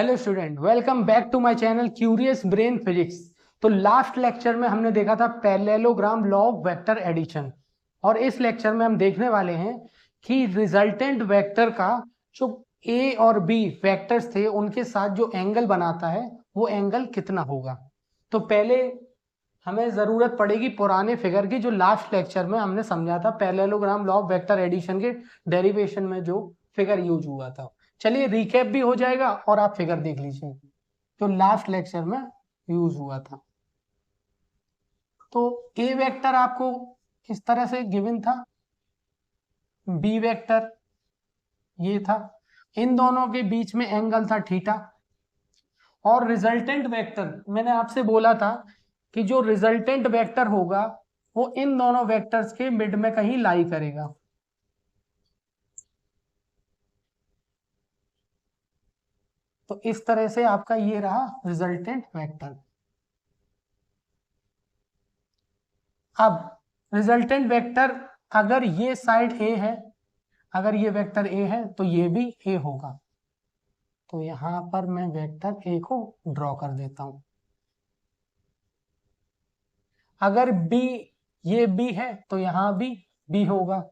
Hello student, welcome back to my channel curious brain physics. तो last lecture में हमने देखा था parallelogram law of vector addition, और इस लेक्चर में हम देखने वाले हैं कि रिजल्टेंट वेक्टर का जो ए और बी वेक्टर्स थे उनके साथ जो एंगल बनाता है वो एंगल कितना होगा। तो पहले हमें जरूरत पड़ेगी पुराने फिगर की, जो लास्ट लेक्चर में हमने समझा था parallelogram law of vector addition के डेरिवेशन में जो फिगर यूज हुआ था। चलिए रिकैप भी हो जाएगा और आप फिगर देख लीजिए जो लास्ट लेक्चर में यूज हुआ था। तो ए वेक्टर आपको इस तरह से गिवन था, बी वेक्टर ये था, इन दोनों के बीच में एंगल था थीटा, और रिजल्टेंट वेक्टर मैंने आपसे बोला था कि जो रिजल्टेंट वेक्टर होगा वो इन दोनों वेक्टर्स के मिड में कहीं लाई करेगा। तो इस तरह से आपका ये रहा रिजल्टेंट वेक्टर। अब रिजल्टेंट वेक्टर अगर ये साइड ए है, अगर ये वेक्टर ए है तो ये भी ए होगा। तो यहां पर मैं वेक्टर ए को ड्रॉ कर देता हूं। अगर बी ये बी है तो यहां भी बी होगा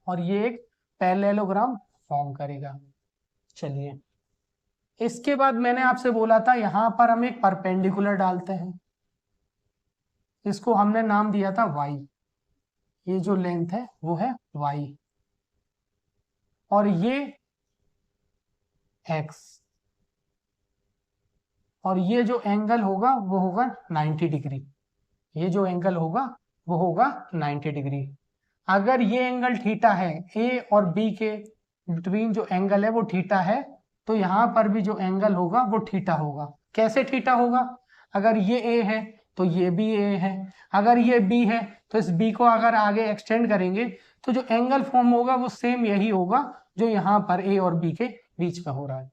और ये एक पैरेललोग्राम फॉर्म करेगा। चलिए इसके बाद मैंने आपसे बोला था यहां पर हम एक परपेंडिकुलर डालते हैं, इसको हमने नाम दिया था y। ये जो लेंथ है वो है y और ये x, और ये जो एंगल होगा वो होगा 90 डिग्री। ये जो एंगल होगा वो होगा 90 डिग्री। अगर ये एंगल थीटा है, ए और बी के बिटवीन जो एंगल है वो थीटा है, तो यहां पर भी जो एंगल होगा वो थीटा होगा। कैसे थीटा होगा? अगर ये ए है तो ये भी ए है, अगर ये बी है तो इस बी को अगर आगे एक्सटेंड करेंगे तो जो एंगल फॉर्म होगा वो सेम यही होगा जो यहाँ पर ए और बी के बीच में हो रहा है।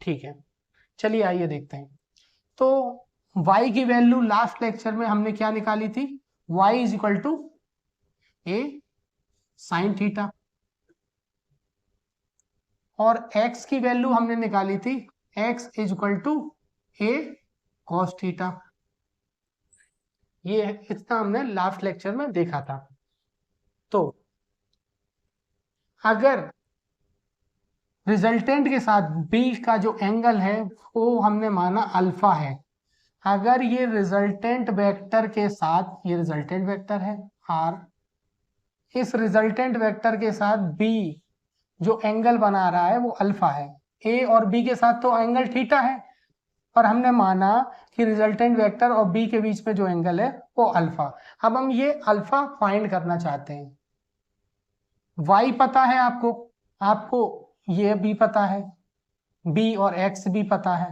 ठीक है, चलिए आइए देखते हैं। तो y की वैल्यू लास्ट लेक्चर में हमने क्या निकाली थी? y is equal to A sine theta, और x की वैल्यू हमने निकाली थी x is equal to A cos theta. ये इतना हमने लास्ट लेक्चर में देखा था। तो अगर रिजल्टेंट के साथ b का जो एंगल है वो हमने माना अल्फा है, अगर ये रिजल्टेंट वेक्टर के साथ, ये रिजल्टेंट वेक्टर है r, इस रिजल्टेंट वेक्टर के साथ b जो एंगल बना रहा है वो अल्फा है, a और b के साथ तो एंगल थीटा है, पर हमने माना कि रिजल्टेंट वेक्टर और b के बीच में जो एंगल है वो अल्फा। अब हम ये अल्फा फाइंड करना चाहते हैं। y पता है आपको, आपको ये b पता है, b और x भी पता है,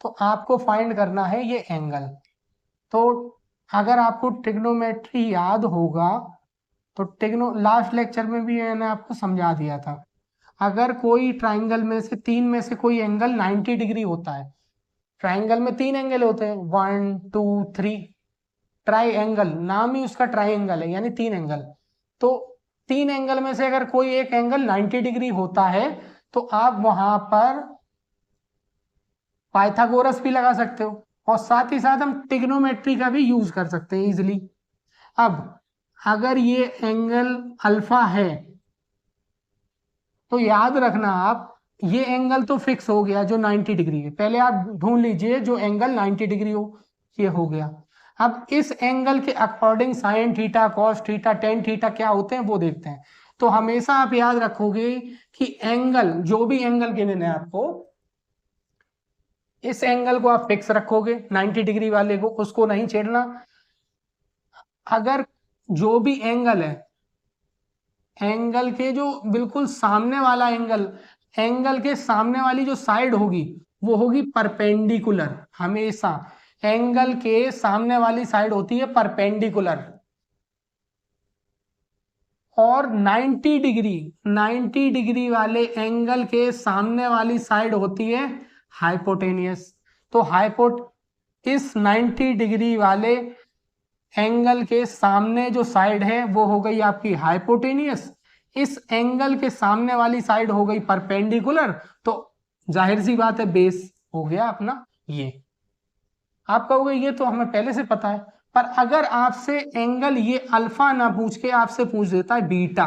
तो आपको फाइंड करना है ये एंगल। तो अगर आपको ट्रिग्नोमेट्री याद होगा तो लास्ट लेक्चर में भी मैंने आपको समझा दिया था, अगर कोई ट्राइंगल में से तीन में से कोई एंगल 90 डिग्री होता है, ट्राइंगल में तीन एंगल होते हैं 1 2 3, ट्राई एंगल नाम ही उसका ट्राइंगल है यानी तीन एंगल। तो तीन एंगल में से अगर कोई एक एंगल 90 डिग्री होता है तो आप वहां पर पाइथागोरस भी लगा सकते हो और साथ ही साथ हम ट्रिग्नोमेट्री का भी यूज कर सकते हैं इजिली। अब अगर ये एंगल अल्फा है तो याद रखना आप, ये एंगल तो फिक्स हो गया जो 90 डिग्री है। पहले आप ढूंढ लीजिए जो एंगल 90 डिग्री हो, ये हो गया। अब इस एंगल के according sine theta, cos theta, tan theta क्या होते हैं वो देखते हैं। तो हमेशा आप याद रखोगे कि एंगल, जो भी एंगल गिवन है आपको, इस एंगल को आप फिक्स रखोगे 90 डिग्री वाले को, उसको नहीं छेड़ना। अगर जो भी एंगल है, एंगल के जो बिल्कुल सामने वाला एंगल, एंगल के सामने वाली जो साइड होगी वो होगी परपेंडिकुलर। हमेशा एंगल के सामने वाली साइड होती है परपेंडिकुलर, और 90 डिग्री वाले एंगल के सामने वाली साइड होती है हाइपोटेनियस। तो इस 90 डिग्री वाले एंगल के सामने जो साइड है वो हो गई आपकी हाइपोटेनियस, इस एंगल के सामने वाली साइड हो गई परपेंडिकुलर, तो जाहिर सी बात है बेस हो गया अपना ये। आप कहोगे ये तो हमें पहले से पता है, पर अगर आपसे एंगल ये अल्फा ना पूछ के आपसे पूछ देता है बीटा,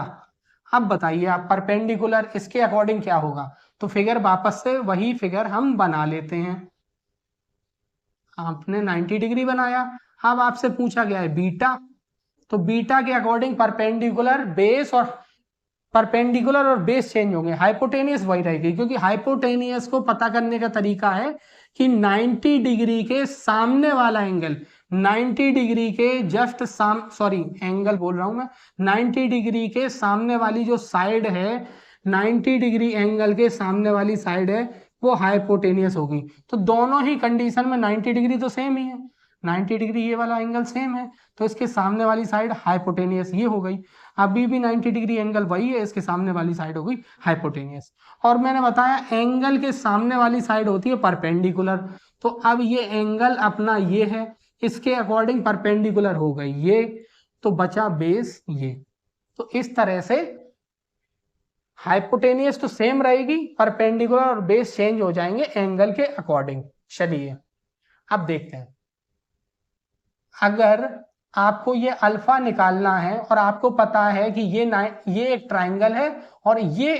अब बताइए आप परपेंडिकुलर इसके अकॉर्डिंग क्या होगा। तो फिगर वापस से वही फिगर हम बना लेते हैं। आपने 90 डिग्री बनाया, अब आपसे पूछा गया है बीटा, तो बीटा के अकॉर्डिंग परपेंडिकुलर और बेस चेंज होंगे, हाइपोटेनियस वही रहेगी, क्योंकि हाइपोटेनियस को पता करने का तरीका है कि 90 डिग्री के सामने वाला एंगल, 90 डिग्री के जस्ट सॉरी एंगल बोल रहा हूं मैं, 90 डिग्री के सामने वाली जो साइड है, 90 डिग्री एंगल के सामने वाली साइड है वो हाइपोटेनियस होगी। तो दोनों ही कंडीशन में 90 डिग्री तो सेम ही है, 90 डिग्री ये वाला एंगल सेम है, तो इसके सामने वाली साइड हाइपोटेनियस ये हो गई। अभी भी 90 डिग्री एंगल वही है, इसके सामने वाली साइड हो गई हाइपोटेनियस। और मैंने बताया एंगल के सामने वाली साइड होती है परपेंडिकुलर, तो अब ये एंगल अपना ये है, इसके अकॉर्डिंग परपेंडिकुलर हो गई ये, तो बचा बेस ये। तो इस तरह से हाइपोटेनियस तो सेम रहेगी, परपेंडिकुलर और बेस चेंज हो जाएंगे एंगल के अकॉर्डिंग। चलिए अब देखते हैं, अगर आपको ये अल्फा निकालना है और आपको पता है कि ये एक ट्राइंगल है और ये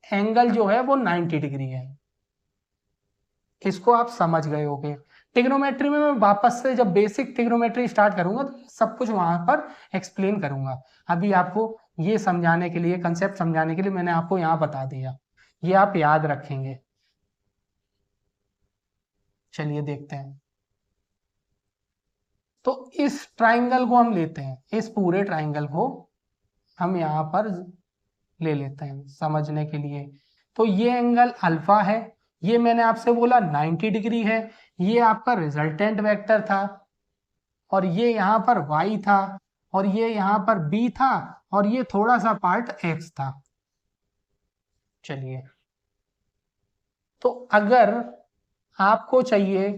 एंगल जो है वो 90 डिग्री है, इसको आप समझ गए होंगे। ट्रिग्नोमेट्री में मैं वापस से जब बेसिक ट्रिग्नोमेट्री स्टार्ट करूंगा तो सब कुछ वहां पर एक्सप्लेन करूंगा। अभी आपको ये समझाने के लिए, कंसेप्ट समझाने के लिए मैंने आपको यहाँ बता दिया, ये आप याद रखेंगे। चलिए देखते हैं, तो इस ट्राइंगल को हम लेते हैं, इस पूरे ट्राइंगल को हम यहाँ पर ले लेते हैं समझने के लिए। तो ये एंगल अल्फा है, ये मैंने आपसे बोला 90 डिग्री है, ये आपका रिजल्टेंट वेक्टर था, और ये यहाँ पर y था, और ये यहाँ पर b था, और ये थोड़ा सा पार्ट x था। चलिए, तो अगर आपको चाहिए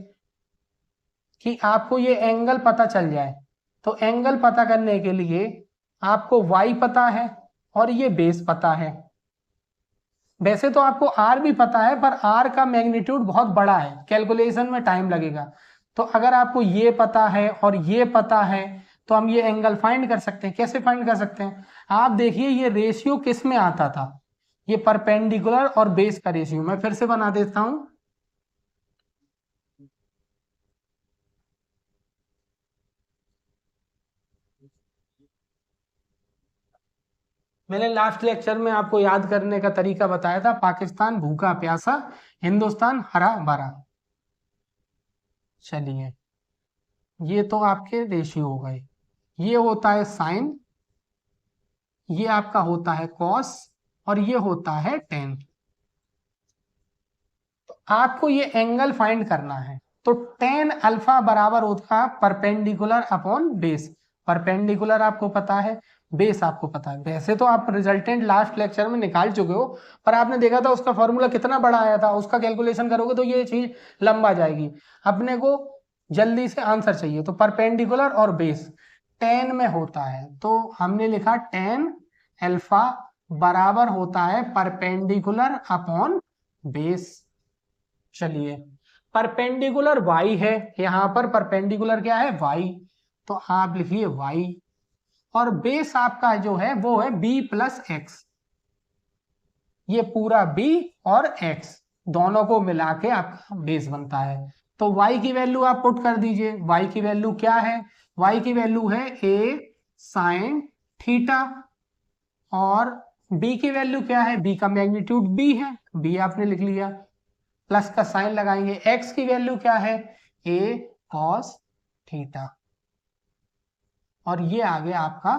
कि आपको ये एंगल पता चल जाए, तो एंगल पता करने के लिए आपको y पता है और ये बेस पता है। वैसे तो आपको r भी पता है, पर r का मैग्नीट्यूड बहुत बड़ा है, कैलकुलेशन में टाइम लगेगा। तो अगर आपको ये पता है और ये पता है तो हम ये एंगल फाइंड कर सकते हैं। कैसे फाइंड कर सकते हैं, आप देखिए ये रेशियो किस में आता था, ये परपेंडिकुलर और बेस का रेशियो। मैं फिर से बना देता हूं, मैंने लास्ट लेक्चर में आपको याद करने का तरीका बताया था, पाकिस्तान भूखा प्यासा, हिंदुस्तान हरा भरा। चलिए, ये तो आपके रेशियो हो गए, ये होता है साइन, ये आपका होता है कॉस, और ये होता है टेन। तो आपको ये एंगल फाइंड करना है, तो टेन अल्फा बराबर होता है परपेंडिकुलर अपॉन बेस। परपेंडिकुलर आपको पता है, बेस आपको पता है। वैसे तो आप रिजल्टेंट लास्ट लेक्चर में निकाल चुके हो, पर आपने देखा था उसका फॉर्मूला कितना बड़ा आया था, उसका कैलकुलेशन करोगे तो ये चीज लंबा जाएगी। अपने को जल्दी से आंसर चाहिए, तो परपेंडिकुलर और बेस टेन में होता है, तो हमने लिखा टेन अल्फा बराबर होता है परपेंडिकुलर अपॉन बेस। चलिए, परपेंडिकुलर y है, यहां पर परपेंडिकुलर क्या है y, तो आप लिखिए y, और बेस आपका जो है वो है b प्लस एक्स, ये पूरा b और x दोनों को मिला के आपका बेस बनता है। तो y की वैल्यू आप पुट कर दीजिए, y की वैल्यू क्या है, y की वैल्यू है a साइन थीटा, और b की वैल्यू क्या है, b का मैग्नीट्यूड b है, b आपने लिख लिया, प्लस का साइन लगाएंगे। x की वैल्यू क्या है, a cos थीटा, और ये आ गया आपका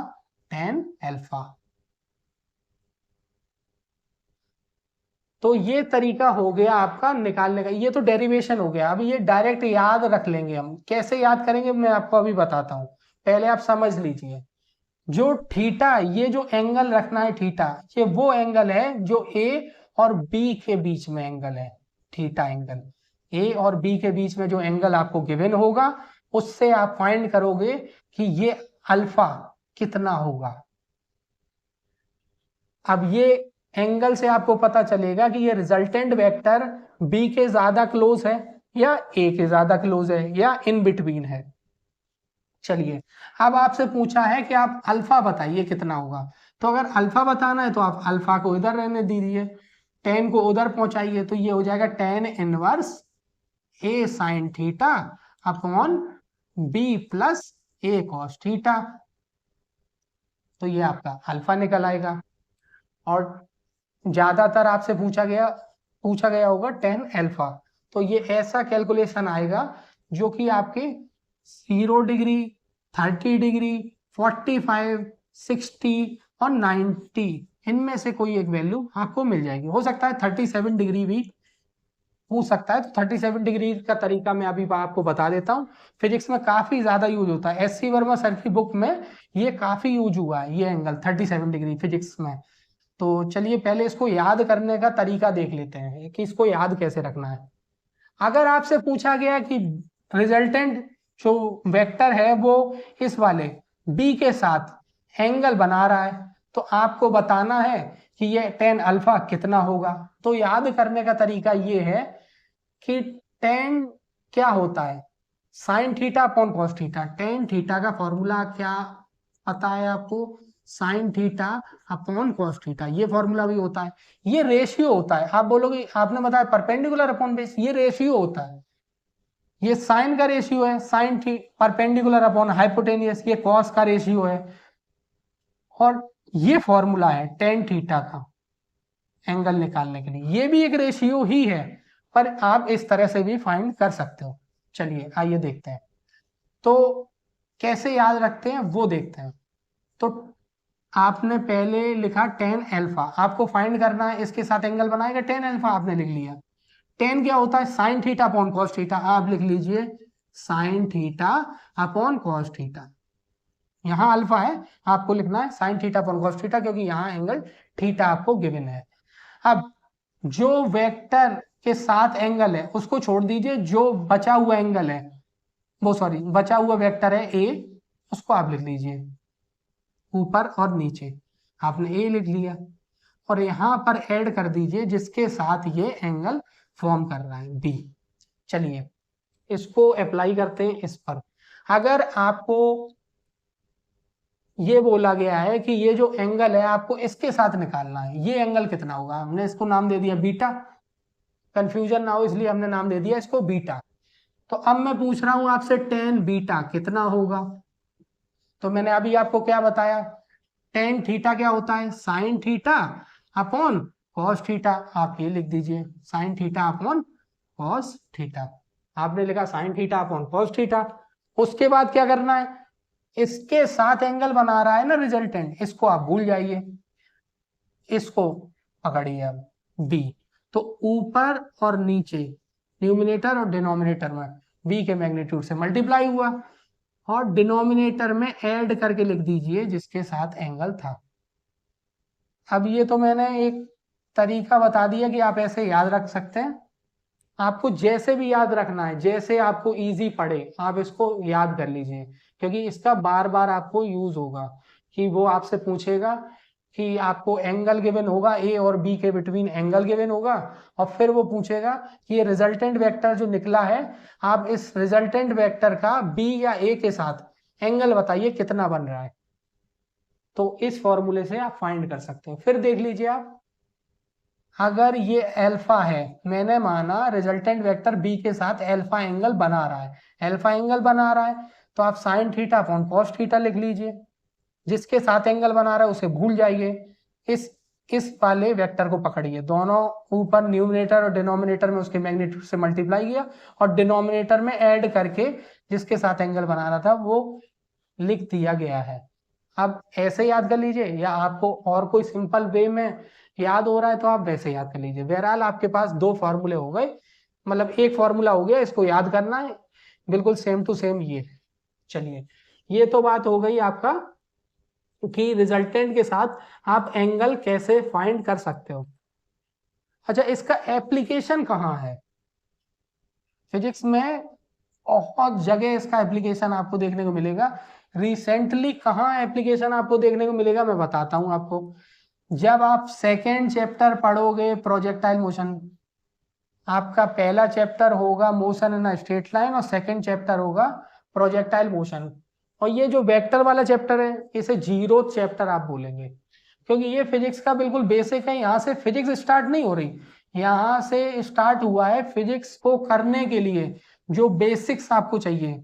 tan अल्फा। तो ये तरीका हो गया आपका निकालने का, ये तो डेरिवेशन हो गया। अब ये डायरेक्ट याद रख लेंगे हम, कैसे याद करेंगे मैं आपको अभी बताता हूं, पहले आप समझ लीजिए। जो थीटा, ये जो एंगल रखना है थीटा, ये वो एंगल है जो a और b के बीच में एंगल है, थीटा एंगल। a और b के बीच में जो एंगल आपको गिवन होगा, उससे आप फाइंड करोगे कि ये अल्फा कितना होगा। अब ये एंगल से आपको पता चलेगा कि ये रिजल्टेंट वेक्टर b के ज्यादा क्लोज है, या ए के ज्यादा क्लोज है या इन बिटवीन है। चलिए, अब आपसे पूछा है कि आप अल्फा बताइए कितना होगा। तो अगर अल्फा बताना है तो आप अल्फा को इधर रहने दीजिए, टेन को उधर पहुंचाइए, तो ये हो जाएगा tan inverse a sine theta upon b plus a cos theta. तो ये आपका अल्फा निकल आएगा। और ज्यादातर आपसे पूछा गया होगा टेन अल्फा। तो ये ऐसा कैलकुलेशन आएगा जो कि आपके 0 डिग्री, 30 डिग्री, 45, 60 और 90 इनमें से कोई एक वैल्यू आपको मिल जाएगी। हो सकता है 37 डिग्री भी पूछ सकता है। तो 37 डिग्री का तरीका मैं अभी आपको बता देता हूँ। फिजिक्स में काफी ज्यादा यूज होता है, एस सी वर्मा सर की बुक में ये काफी यूज हुआ है, ये एंगल 37 डिग्री फिजिक्स में। तो चलिए पहले इसको याद करने का तरीका देख लेते हैं कि इसको याद कैसे रखना है। अगर आपसे पूछा गया कि रिजल्टेंट जो वेक्टर है वो इस वाले बी के साथ एंगल बना रहा है, तो आपको बताना है कि ये टेन अल्फा कितना होगा। तो याद करने का तरीका ये है कि टेन क्या होता है, sign theta upon cos theta. Tan theta का फॉर्मूला क्या पता है आपको, sign theta upon cos theta, ये फॉर्मूला भी होता है। ये रेशियो होता है। आप बोलोगे आपने बताया परपेंडिकुलर अपॉन बेस, ये रेशियो होता है। ये साइन का रेशियो है, साइन थी परपेंडिकुलर अपॉन हाइपोटेनियस, ये कॉस का रेशियो है। और ये फॉर्मूला है टेन थीटा का एंगल निकालने के लिए, ये भी एक रेशियो ही है, पर आप इस तरह से भी फाइंड कर सकते हो। चलिए आइए देखते हैं। तो कैसे याद रखते हैं वो देखते हैं। तो आपने पहले लिखा टेन अल्फा, आपको फाइंड करना है इसके साथ एंगल बनाएगा, टेन अल्फा आपने लिख लिया। टेन क्या होता है, sign theta upon cos theta, आप लिख लीजिए sign theta upon cos theta. यहाँ अल्फा है, आपको लिखना है sign theta upon cos theta, क्योंकि यहाँ एंगल थीटा आपको गिवन है। अब जो वेक्टर के साथ एंगल है उसको छोड़ दीजिए, जो बचा हुआ एंगल है वो सॉरी बचा हुआ वेक्टर है ए, उसको आप लिख लीजिए ऊपर और नीचे। आपने ए लिख लिया और यहां पर ऐड कर दीजिए जिसके साथ ये एंगल फॉर्म कर रहा है बी। चलिए इसको अप्लाई करते हैं इस पर। अगर आपको ये बोला गया है कि ये जो एंगल है आपको इसके साथ निकालना है, ये एंगल कितना होगा, हमने इसको नाम दे दिया बीटा, कंफ्यूजन ना हो इसलिए हमने नाम दे दिया इसको बीटा। तो अब मैं पूछ रहा हूं आपसे टेन बीटा कितना होगा। तो मैंने अभी आपको क्या बताया, टेन थीटा क्या होता है, sign theta upon cos theta. आप ये लिख दीजिए sign theta upon cos theta. आपने लिखा sign theta upon cos theta. उसके बाद क्या करना है, इसके साथ एंगल बना रहा है ना रिजल्टेंट, इसको आप भूल जाइए, इसको पकड़िए अब बी। तो ऊपर और नीचे न्यूमिनेटर और डिनोमिनेटर में बी के मैग्नीट्यूड से मल्टीप्लाई हुआ और डिनोमिनेटर में ऐड करके लिख दीजिए जिसके साथ एंगल था। अब ये तो मैंने एक तरीका बता दिया कि आप ऐसे याद रख सकते हैं। आपको जैसे भी याद रखना है, जैसे आपको इजी पड़े आप इसको याद कर लीजिए, क्योंकि इसका बार बार आपको यूज होगा कि वो आपसे पूछेगा कि आपको एंगल गिवन होगा, ए और बी के बिटवीन एंगल गिवन होगा, और फिर वो पूछेगा कि ये रिजल्टेंट वेक्टर जो निकला है, आप इस रिजल्टेंट वेक्टर का बी या ए के साथ एंगल बताइए कितना बन रहा है। तो इस फॉर्मूले से आप फाइंड कर सकते हैं। फिर देख लीजिए आप, अगर ये अल्फा है, मैंने माना रिजल्टेंट वेक्टर बी के साथ अल्फा एंगल बना रहा है, अल्फा एंगल बना रहा है, तो आप sign theta upon cos theta लिख लीजिए। जिसके साथ एंगल बना रहा है उसे भूल जाइए, इस वाले वेक्टर को पकड़िए, दोनों ऊपर न्यूमिनेटर और डिनोमिनेटर में उसके मैग्नीट्यूड से मल्टीप्लाई किया और डिनोमिनेटर में ऐड करके जिसके साथ एंगल बना रहा था वो लिख दिया गया है। अब ऐसे याद कर लीजिए, या आपको और कोई सिंपल वे में याद हो रहा है तो आप वैसे याद कर लीजिए। बहरहाल आपके पास दो फॉर्मूले हो गए, मतलब एक फॉर्मूला हो गया, इसको याद करना है बिल्कुल सेम टू सेम ये। चलिए ये तो बात हो गई आपका कि रिजल्टेंट के साथ आप एंगल कैसे फाइंड कर सकते हो। अच्छा, इसका एप्लीकेशन कहाँ है फिजिक्स में, बहुत जगह इसका एप्लीकेशन आपको देखने को मिलेगा। रिसेंटली कहाँ एप्लीकेशन आपको देखने को मिलेगा मैं बताता हूं आपको। जब आप सेकेंड चैप्टर पढ़ोगे प्रोजेक्टाइल मोशन, आपका पहला चैप्टर होगा motion in a straight line और सेकंड चैप्टर होगा प्रोजेक्टाइल मोशन। और ये जो वेक्टर वाला चैप्टर है इसे जीरो चैप्टर आप बोलेंगे, क्योंकि ये फिजिक्स का बिल्कुल बेसिक है। यहाँ से फिजिक्स स्टार्ट नहीं हो रही, यहाँ से स्टार्ट हुआ है फिजिक्स को करने के लिए जो बेसिक्स आपको चाहिए,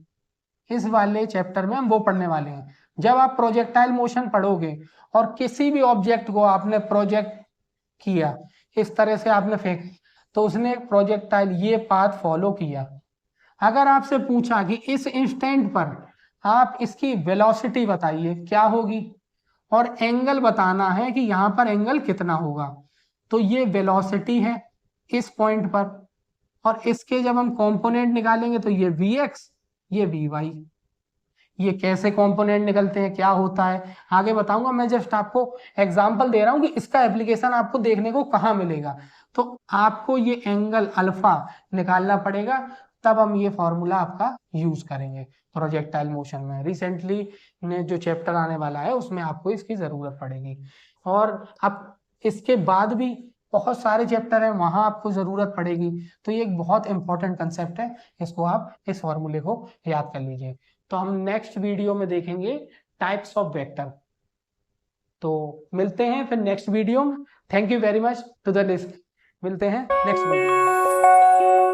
इस वाले चैप्टर में हम वो पढ़ने वाले हैं। जब आप प्रोजेक्टाइल मोशन पढ़ोगे और किसी भी ऑब्जेक्ट को आपने प्रोजेक्ट किया, इस तरह से आपने फेंका, तो उसने एक प्रोजेक्टाइल ये पाथ फॉलो किया। अगर आपसे पूछा कि इस इंस्टेंट पर आप इसकी वेलोसिटी बताइए क्या होगी, और एंगल बताना है कि यहाँ पर एंगल कितना होगा, तो ये वेलोसिटी है इस पॉइंट पर, और इसके जब हम कंपोनेंट निकालेंगे तो ये vx, ये vy। ये कैसे कंपोनेंट निकलते हैं, क्या होता है, आगे बताऊंगा। मैं जस्ट आपको एग्जांपल दे रहा हूं कि इसका एप्लीकेशन आपको देखने को कहाँ मिलेगा। तो आपको ये एंगल अल्फा निकालना पड़ेगा, तब हम ये फॉर्मूला आपका यूज करेंगे प्रोजेक्टाइल मोशन में। रिसेंटली ने जो चैप्टर आने वाला है उसमें आपको इसकी जरूरत पड़ेगी। और अब इसके बाद भी बहुत सारे चैप्टर हैं, वहां आपको जरूरत पड़ेगी। तो ये एक बहुत इंपॉर्टेंट कंसेप्ट है, इसको आप इस फॉर्मूले को याद कर लीजिए। तो हम नेक्स्ट वीडियो में देखेंगे टाइप्स ऑफ वेक्टर। तो मिलते हैं फिर नेक्स्ट वीडियो में। Thank you very much to the list. मिलते हैं नेक्स्ट वीडियो में।